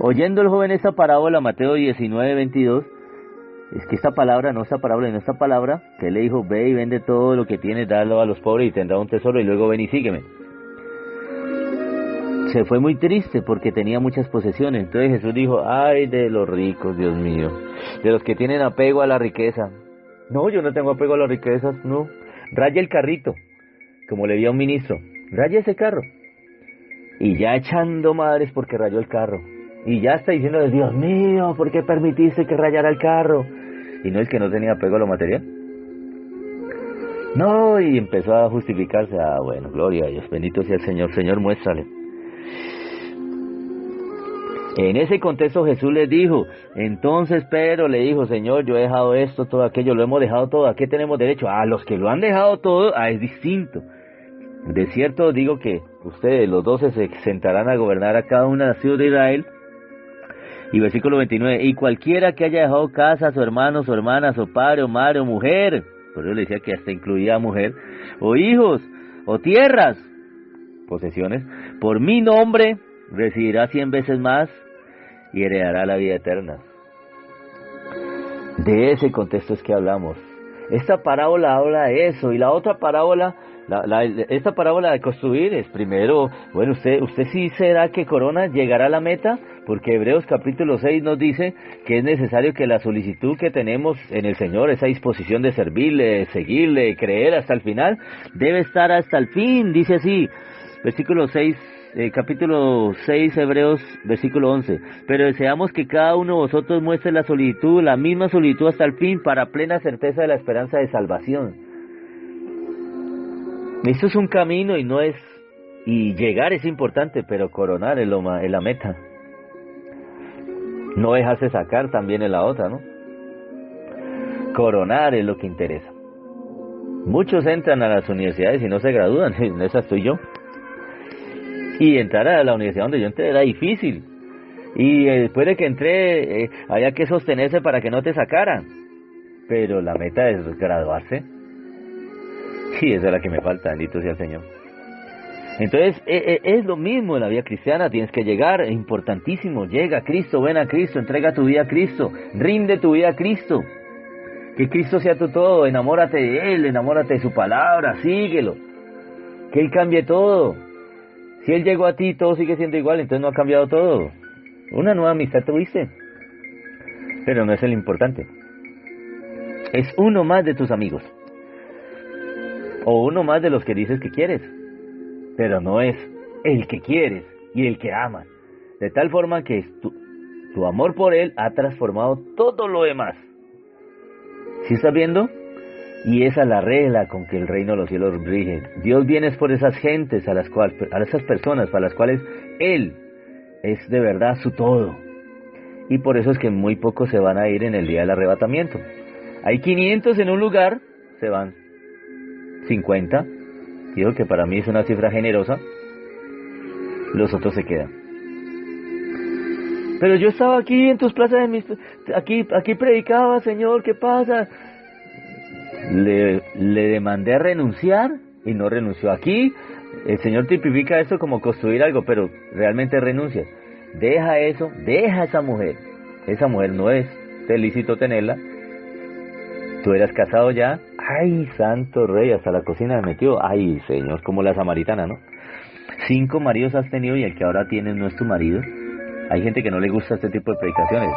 Oyendo el joven esta parábola, Mateo 19:22, es que esta palabra, que él le dijo, ve y vende todo lo que tienes, dalo a los pobres y tendrá un tesoro, y luego ven y sígueme. Se fue muy triste porque tenía muchas posesiones. Entonces Jesús dijo, ay de los ricos, Dios mío, de los que tienen apego a la riqueza. No, yo no tengo apego a las riquezas, no. Raya el carrito, como le vi a un ministro, raya ese carro. Y ya echando madres porque rayó el carro. Y ya está diciendo, Dios mío, ¿por qué permitiste que rayara el carro? Y no es que no tenía apego a lo material. No, y empezó a justificarse. Bueno, gloria a Dios, bendito sea el Señor. Señor, muéstrale. En ese contexto Jesús les dijo, entonces Pedro le dijo, Señor, yo he dejado esto, todo aquello, lo hemos dejado todo, ¿a qué tenemos derecho? A los que lo han dejado todo, es distinto. De cierto os digo que ustedes, los 12, se sentarán a gobernar a cada una nación de Israel. Y versículo 29, y cualquiera que haya dejado casa, su hermano, su hermana, su padre, o madre, o mujer, por eso le decía que hasta incluía a mujer, o hijos, o tierras, posesiones, por mi nombre, recibirá 100 veces más y heredará la vida eterna. De ese contexto es que hablamos. Esta parábola habla de eso, y la otra parábola, esta parábola de construir es primero, bueno, usted sí será que Corona llegará a la meta, porque Hebreos capítulo 6 nos dice que es necesario que la solicitud que tenemos en el Señor, esa disposición de servirle, de seguirle, de creer hasta el final, debe estar hasta el fin, dice así, versículo 6, capítulo 6, Hebreos, versículo 11. Pero deseamos que cada uno de vosotros muestre la solicitud, la misma solicitud hasta el fin, para plena certeza de la esperanza de salvación. Esto es un camino y llegar es importante, pero coronar es la meta. No dejarse sacar también es la otra, ¿no? Coronar es lo que interesa. Muchos entran a las universidades y no se gradúan, en esa estoy yo. Y entrar a la universidad donde yo entré era difícil. Y después de que entré, había que sostenerse para que no te sacaran. Pero la meta es graduarse. Sí, esa es la que me falta, bendito sea el Señor. Entonces, es lo mismo en la vida cristiana, tienes que llegar, es importantísimo. Llega a Cristo, ven a Cristo, entrega tu vida a Cristo, rinde tu vida a Cristo. Que Cristo sea tu todo, enamórate de Él, enamórate de su palabra, síguelo. Que Él cambie todo. Si Él llegó a ti, todo sigue siendo igual, entonces no ha cambiado todo. Una nueva amistad tuviste, pero no es el importante. Es uno más de tus amigos, o uno más de los que dices que quieres, pero no es el que quieres y el que amas. De tal forma que tu amor por Él ha transformado todo lo demás. ¿Sí estás viendo? Y esa es la regla con que el reino de los cielos rige. Dios viene por esas gentes, a esas personas para las cuales Él es de verdad su todo. Y por eso es que muy pocos se van a ir en el día del arrebatamiento. Hay 500 en un lugar, se van 50. Digo que para mí es una cifra generosa. Los otros se quedan. Pero yo estaba aquí en tus plazas, aquí predicaba, Señor, ¿qué pasa? Le demandé a renunciar y no renunció. Aquí el Señor tipifica esto como construir algo, pero realmente renuncias. Deja eso, deja a esa mujer. Esa mujer no es lícito tenerla. Tú eras casado ya. Ay, santo rey, hasta la cocina me metió. Ay, Señor, como la samaritana, ¿no? 5 maridos has tenido y el que ahora tienes no es tu marido. Hay gente que no le gusta este tipo de predicaciones.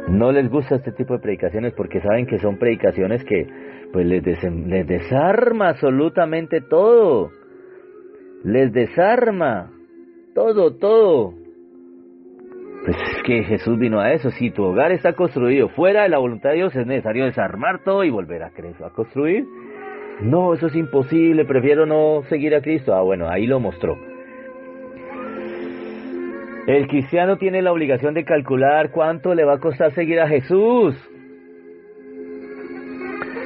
No les gusta este tipo de predicaciones porque saben que son predicaciones que pues les desarma absolutamente todo. Les desarma todo. Pues es que Jesús vino a eso. Si tu hogar está construido fuera de la voluntad de Dios, es necesario desarmar todo y volver a construir. No, eso es imposible, prefiero no seguir a Cristo. Ah, bueno, ahí lo mostró. El cristiano tiene la obligación de calcular cuánto le va a costar seguir a Jesús.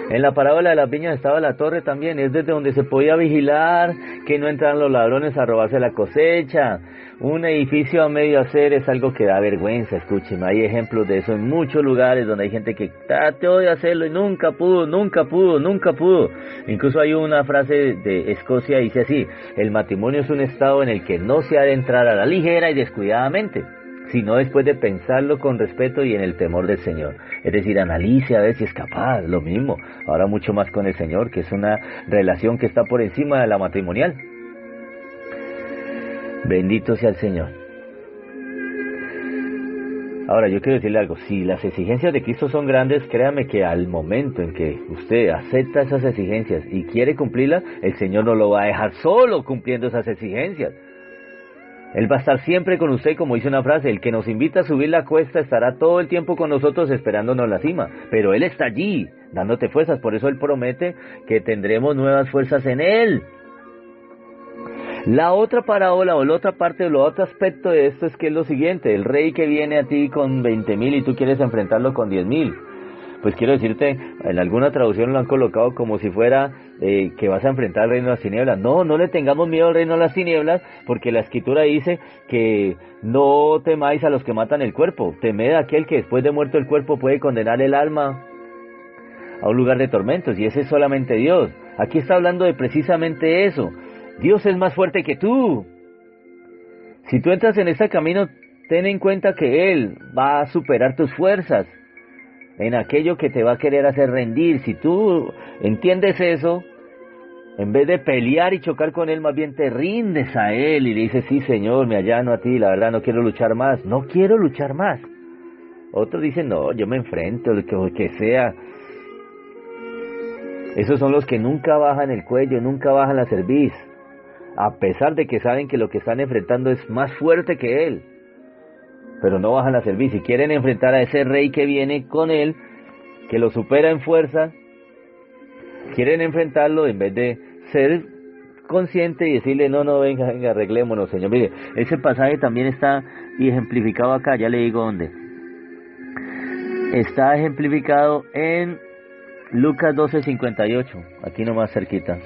En la parábola de las viñas estaba la torre también, es desde donde se podía vigilar que no entraran los ladrones a robarse la cosecha. Un edificio a medio hacer es algo que da vergüenza, escúcheme, hay ejemplos de eso en muchos lugares donde hay gente que trató de hacerlo y nunca pudo. Incluso hay una frase de Escocia que dice así: el matrimonio es un estado en el que no se ha de entrar a la ligera y descuidadamente, sino después de pensarlo con respeto y en el temor del Señor. Es decir, analice a ver si es capaz, lo mismo, ahora mucho más con el Señor, que es una relación que está por encima de la matrimonial. Bendito sea el Señor. Ahora, yo quiero decirle algo, si las exigencias de Cristo son grandes, créame que al momento en que usted acepta esas exigencias y quiere cumplirlas, el Señor no lo va a dejar solo cumpliendo esas exigencias. Él va a estar siempre con usted, como dice una frase: el que nos invita a subir la cuesta estará todo el tiempo con nosotros esperándonos la cima. Pero Él está allí, dándote fuerzas. Por eso Él promete que tendremos nuevas fuerzas en Él. La otra parábola o la otra parte o el otro aspecto de esto es que es lo siguiente: el rey que viene a ti con 20,000 y tú quieres enfrentarlo con 10,000. Pues quiero decirte, en alguna traducción lo han colocado como si fuera que vas a enfrentar al reino de las tinieblas. No, no le tengamos miedo al reino de las tinieblas, porque la escritura dice que no temáis a los que matan el cuerpo, temed a aquel que después de muerto el cuerpo puede condenar el alma a un lugar de tormentos, y ese es solamente Dios. Aquí está hablando de precisamente eso. Dios es más fuerte que tú. Si tú entras en este camino, ten en cuenta que Él va a superar tus fuerzas en aquello que te va a querer hacer rendir. Si tú entiendes eso, en vez de pelear y chocar con Él, más bien te rindes a Él y le dices: sí, Señor, me allano a ti, la verdad no quiero luchar más, no quiero luchar más. Otros dicen: no, yo me enfrento, lo que sea. Esos son los que nunca bajan el cuello, nunca bajan la cerviz, a pesar de que saben que lo que están enfrentando es más fuerte que Él, pero no bajan la cerviz y quieren enfrentar a ese rey que viene con Él, que lo supera en fuerza. Quieren enfrentarlo en vez de ser consciente y decirle: no, venga, arreglémonos, Señor. Mire, ese pasaje también está ejemplificado acá, ya le digo dónde. Está ejemplificado en Lucas 12:58, aquí nomás cerquita.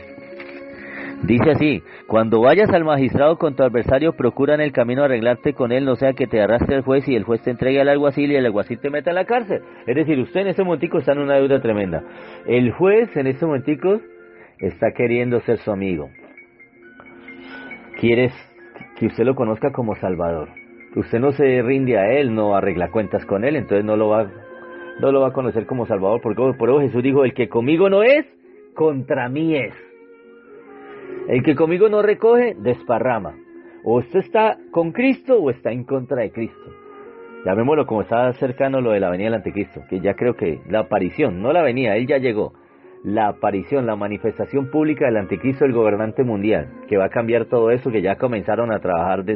Dice así: cuando vayas al magistrado con tu adversario, procura en el camino arreglarte con él, no sea que te arrastre el juez y el juez te entregue al alguacil y el alguacil te meta en la cárcel. Es decir, usted en este momentico está en una deuda tremenda. El juez en este momentico está queriendo ser su amigo. Quieres que usted lo conozca como Salvador. Usted no se rinde a él, no arregla cuentas con él, entonces no lo va a conocer como Salvador, porque por eso Jesús dijo: el que conmigo no es, contra mí es. El que conmigo no recoge, desparrama. O usted está con Cristo o está en contra de Cristo. Llamémoslo como está cercano lo de la venida del anticristo, que ya creo que la aparición, no la venida, él ya llegó. La aparición, la manifestación pública del anticristo, el gobernante mundial, que va a cambiar todo eso, que ya comenzaron a trabajar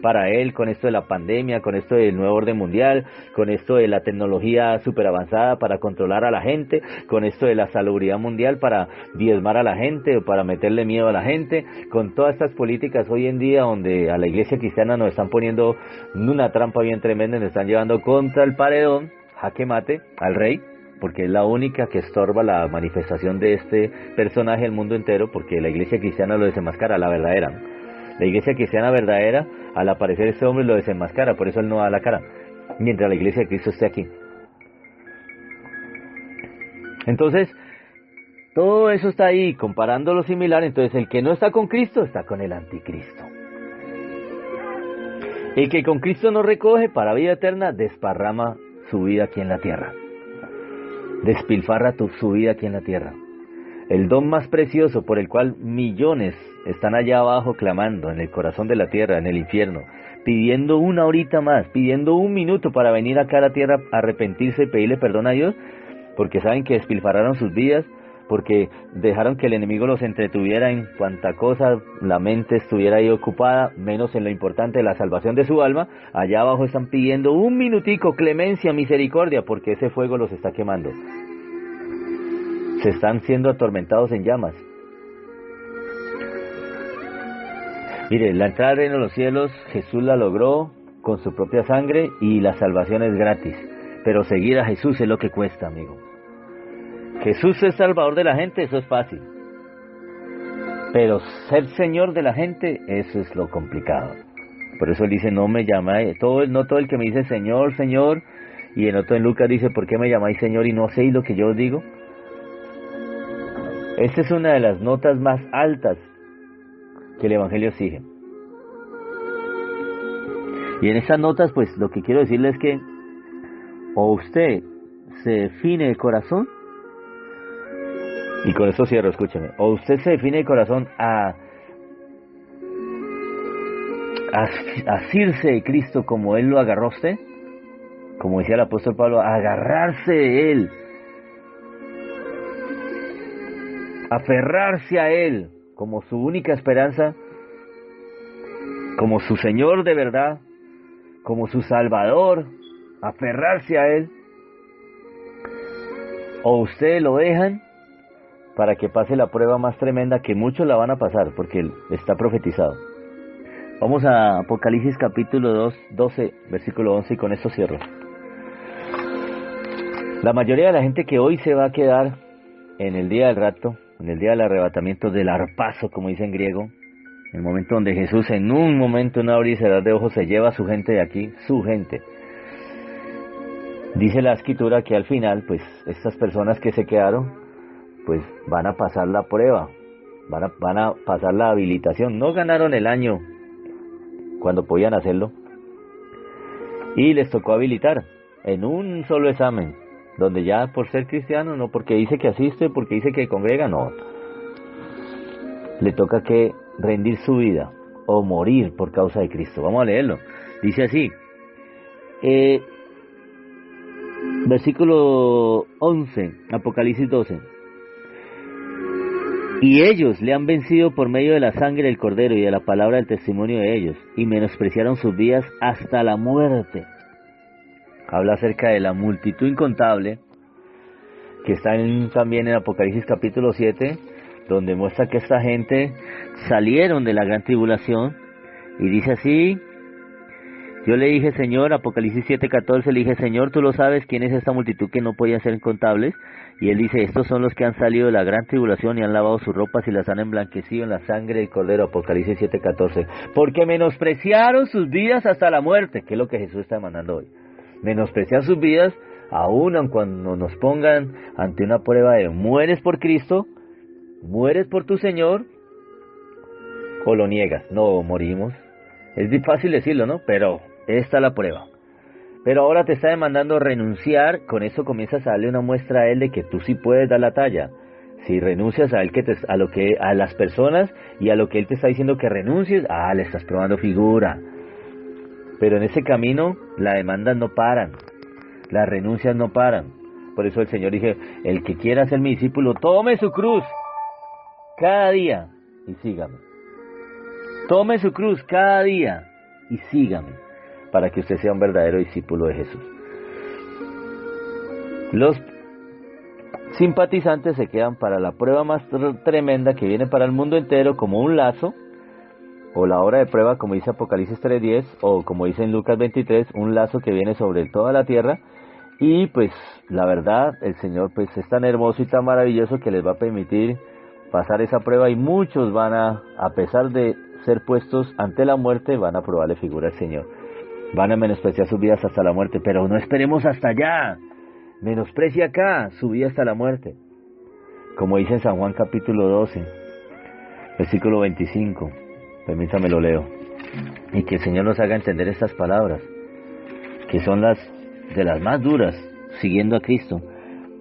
para él, con esto de la pandemia, con esto del nuevo orden mundial, con esto de la tecnología súper avanzada para controlar a la gente, con esto de la salubridad mundial para diezmar a la gente o para meterle miedo a la gente, con todas estas políticas hoy en día donde a la iglesia cristiana nos están poniendo una trampa bien tremenda, nos están llevando contra el paredón, jaque mate al rey, porque es la única que estorba la manifestación de este personaje al mundo entero, porque la iglesia cristiana lo desenmascara, la verdadera. La iglesia cristiana verdadera, al aparecer este hombre, lo desenmascara, por eso él no da la cara, mientras la iglesia de Cristo esté aquí. Entonces, todo eso está ahí, comparando lo similar. Entonces, el que no está con Cristo, está con el anticristo. El que con Cristo no recoge para vida eterna, desparrama su vida aquí en la tierra. Despilfarra su vida aquí en la tierra. El don más precioso por el cual millones están allá abajo clamando en el corazón de la tierra, en el infierno, pidiendo una horita más, pidiendo un minuto para venir acá a la tierra a arrepentirse y pedirle perdón a Dios, porque saben que despilfarraron sus vidas, porque dejaron que el enemigo los entretuviera en cuanta cosa la mente estuviera ahí ocupada, menos en lo importante de la salvación de su alma. Allá abajo están pidiendo un minutico, clemencia, misericordia, porque ese fuego los está quemando. Se están siendo atormentados en llamas. Mire, la entrada al reino de los cielos, Jesús la logró con su propia sangre y la salvación es gratis. Pero seguir a Jesús es lo que cuesta, amigo. Jesús es salvador de la gente, eso es fácil. Pero ser señor de la gente, eso es lo complicado. Por eso él dice: no me llamáis, no todo el que me dice Señor, Señor, y en Lucas dice: ¿por qué me llamáis Señor y no hacéis lo que yo os digo? Esta es una de las notas más altas que el Evangelio exige. Y en esas notas, pues lo que quiero decirles es que o usted se define de corazón, y con eso cierro, escúcheme, o usted se define de corazón a asirse de Cristo como Él lo agarró a usted, como decía el apóstol Pablo, a agarrarse de Él, aferrarse a Él como su única esperanza, como su Señor de verdad, como su Salvador, aferrarse a Él, o ustedes lo dejan para que pase la prueba más tremenda, que muchos la van a pasar, porque está profetizado. Vamos a Apocalipsis capítulo 12, versículo 11, y con esto cierro. La mayoría de la gente que hoy se va a quedar en el día del rapto, en el día del arrebatamiento, del arpazo, como dice en griego, el momento donde Jesús en un momento, en un abrir y cerrar de ojos, se lleva a su gente de aquí, su gente. Dice la escritura que al final, pues, estas personas que se quedaron, pues, van a pasar la prueba, van a pasar la habilitación. No ganaron el año cuando podían hacerlo, y les tocó habilitar en un solo examen, donde ya por ser cristiano, no porque dice que asiste, porque dice que congrega, no. Le toca que rendir su vida o morir por causa de Cristo. Vamos a leerlo. Dice así, versículo 11, Apocalipsis 12. Y ellos le han vencido por medio de la sangre del Cordero y de la palabra del testimonio de ellos, y menospreciaron sus vidas hasta la muerte. Habla acerca de la multitud incontable, que está también en Apocalipsis capítulo 7, donde muestra que esta gente salieron de la gran tribulación, y dice así, yo le dije, Señor, Apocalipsis 7:14, le dije, Señor, tú lo sabes, ¿quién es esta multitud que no podía ser incontables? Y él dice, estos son los que han salido de la gran tribulación y han lavado sus ropas y las han emblanquecido en la sangre del Cordero, Apocalipsis 7:14, porque menospreciaron sus vidas hasta la muerte, que es lo que Jesús está demandando hoy. Menospreciar sus vidas, aún cuando nos pongan ante una prueba de mueres por Cristo, mueres por tu Señor, o lo niegas. No, morimos. Es fácil decirlo, ¿no? Pero esta es la prueba. Pero ahora te está demandando renunciar. Con eso comienzas a darle una muestra a Él de que tú sí puedes dar la talla. Si renuncias a Él, a las personas y a lo que Él te está diciendo que renuncies, le estás probando figura. Pero en ese camino las demandas no paran, las renuncias no paran. Por eso el Señor dice, el que quiera ser mi discípulo, tome su cruz cada día y sígame. Tome su cruz cada día y sígame, para que usted sea un verdadero discípulo de Jesús. Los simpatizantes se quedan para la prueba más tremenda que viene para el mundo entero, como un lazo, o la hora de prueba, como dice Apocalipsis 3:10, o como dice en Lucas 23, un lazo que viene sobre toda la tierra. Y pues la verdad, el Señor pues es tan hermoso y tan maravilloso que les va a permitir pasar esa prueba, y muchos van a pesar de ser puestos ante la muerte, van a probarle figura al Señor. Van a menospreciar sus vidas hasta la muerte, pero no esperemos hasta allá. Menosprecia acá su vida hasta la muerte. Como dice en San Juan capítulo 12, versículo 25. Permítame lo leo. Y que el Señor nos haga entender estas palabras, que son las de las más duras, siguiendo a Cristo.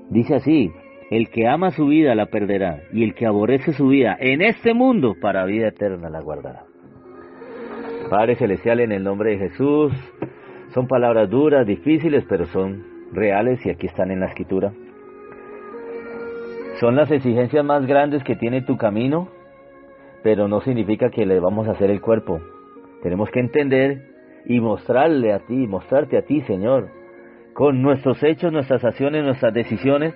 Dice así, el que ama su vida la perderá, y el que aborrece su vida en este mundo, para vida eterna la guardará. Padre Celestial, en el nombre de Jesús, son palabras duras, difíciles, pero son reales y aquí están en la Escritura. Son las exigencias más grandes que tiene tu camino, pero no significa que le vamos a hacer el cuerpo. Tenemos que entender y mostrarte a ti, Señor, con nuestros hechos, nuestras acciones, nuestras decisiones,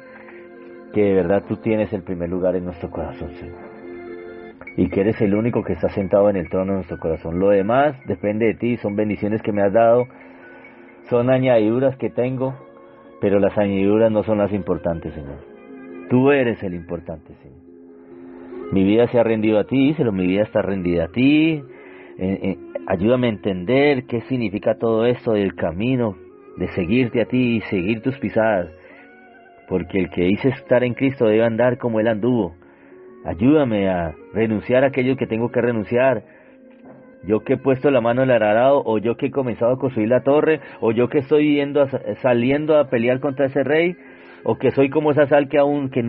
que de verdad tú tienes el primer lugar en nuestro corazón, Señor. Y que eres el único que está sentado en el trono de nuestro corazón. Lo demás depende de ti, son bendiciones que me has dado, son añadiduras que tengo, pero las añadiduras no son las importantes, Señor. Tú eres el importante, Señor. Mi vida se ha rendido a ti, mi vida está rendida a ti. Ayúdame a entender qué significa todo esto del camino, de seguirte a ti y seguir tus pisadas. Porque el que dice estar en Cristo debe andar como Él anduvo. Ayúdame a renunciar a aquello que tengo que renunciar. Yo que he puesto la mano en el arado, o yo que he comenzado a construir la torre, o yo que estoy saliendo a pelear contra ese rey, o que soy como esa sal que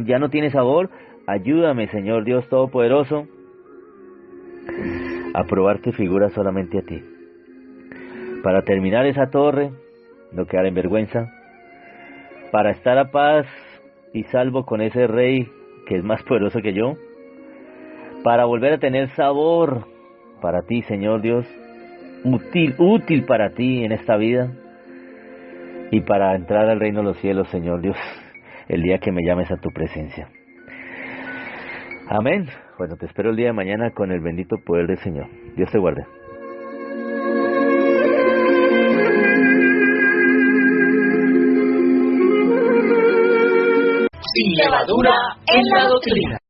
ya no tiene sabor. Ayúdame, Señor Dios Todopoderoso, a probar tu figura solamente a ti. Para terminar esa torre, no quedar en vergüenza, para estar a paz y salvo con ese rey que es más poderoso que yo, para volver a tener sabor para ti, Señor Dios, útil para ti en esta vida, y para entrar al reino de los cielos, Señor Dios, el día que me llames a tu presencia. Amén. Bueno, te espero el día de mañana con el bendito poder del Señor. Dios te guarde. Madura en la doctrina.